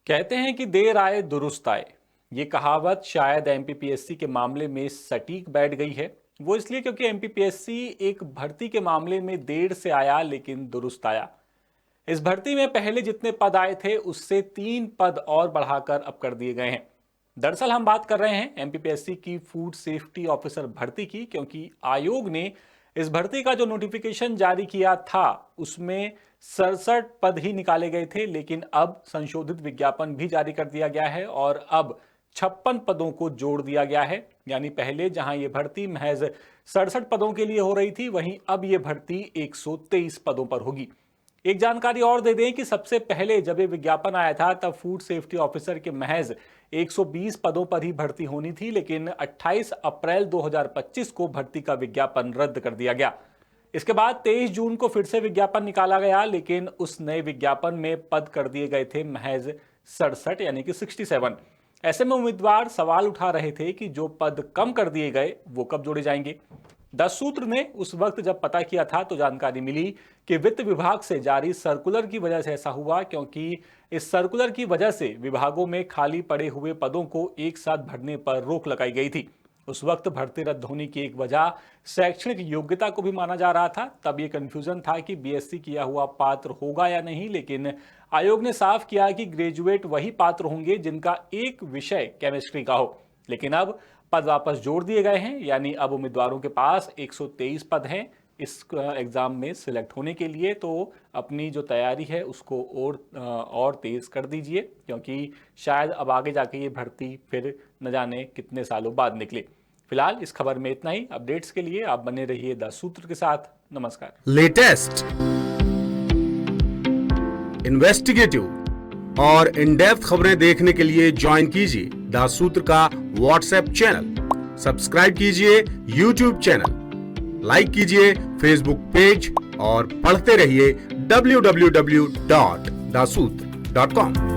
कहते हैं कि देर आए दुरुस्त आए। ये कहावत शायद एमपीपीएससी के मामले में सटीक बैठ गई है। वो इसलिए क्योंकि एमपीपीएससी एक भर्ती के मामले में देर से आया लेकिन दुरुस्त आया। इस भर्ती में पहले जितने पद आए थे उससे 3 पद और बढ़ाकर अब कर दिए गए हैं। दरअसल हम बात कर रहे हैं एमपीपीएससी की फूड सेफ्टी ऑफिसर भर्ती की, क्योंकि आयोग ने इस भर्ती का जो नोटिफिकेशन जारी किया था उसमें 67 पद ही निकाले गए थे, लेकिन अब संशोधित विज्ञापन भी जारी कर दिया गया है और अब 56 पदों को जोड़ दिया गया है। यानी पहले जहां ये भर्ती महज 67 पदों के लिए हो रही थी, वहीं अब ये भर्ती 123 पदों पर होगी। एक जानकारी और दे दें कि सबसे पहले जब ये विज्ञापन आया था तब फूड सेफ्टी ऑफिसर के महज 120 पदों पर ही भर्ती होनी थी, लेकिन 28 अप्रैल 2025 को भर्ती का विज्ञापन रद्द कर दिया गया। इसके बाद 23 जून को फिर से विज्ञापन निकाला गया, लेकिन उस नए विज्ञापन में पद कर दिए गए थे महज 67 यानी कि 67। ऐसे में उम्मीदवार सवाल उठा रहे थे कि जो पद कम कर दिए गए वो कब जोड़े जाएंगे। 10 सूत्र ने उस वक्त जब पता किया था तो जानकारी मिली कि वित्त विभाग से जारी सर्कुलर की वजह से ऐसा हुआ, क्योंकि इस सर्कुलर की वजह से विभागों में खाली पड़े हुए पदों को एक साथ भरने पर रोक लगाई गई थी। उस वक्त भर्ती रद्द होने की एक वजह शैक्षणिक योग्यता को भी माना जा रहा था। तब ये कंफ्यूजन था कि बीएससी किया हुआ पात्र होगा या नहीं, लेकिन आयोग ने साफ किया कि ग्रेजुएट वही पात्र होंगे जिनका एक विषय केमिस्ट्री का हो। लेकिन अब पद वापस जोड़ दिए गए हैं, यानी अब उम्मीदवारों के पास 123 पद हैं इस एग्जाम में सिलेक्ट होने के लिए। तो अपनी जो तैयारी है उसको और तेज कर दीजिए, क्योंकि शायद अब आगे जाके ये भर्ती फिर न जाने कितने सालों बाद निकले। फिलहाल इस खबर में इतना ही। अपडेट्स के लिए आप बने रहिए 10 सूत्र के साथ। नमस्कार। लेटेस्ट, इन्वेस्टिगेटिव और इन डेप्थ खबरें देखने के लिए ज्वाइन कीजिए 10 सूत्र का व्हाट्सएप चैनल, सब्सक्राइब कीजिए यूट्यूब चैनल, लाइक कीजिए फेसबुक पेज और पढ़ते रहिए www.daसूत्र.com।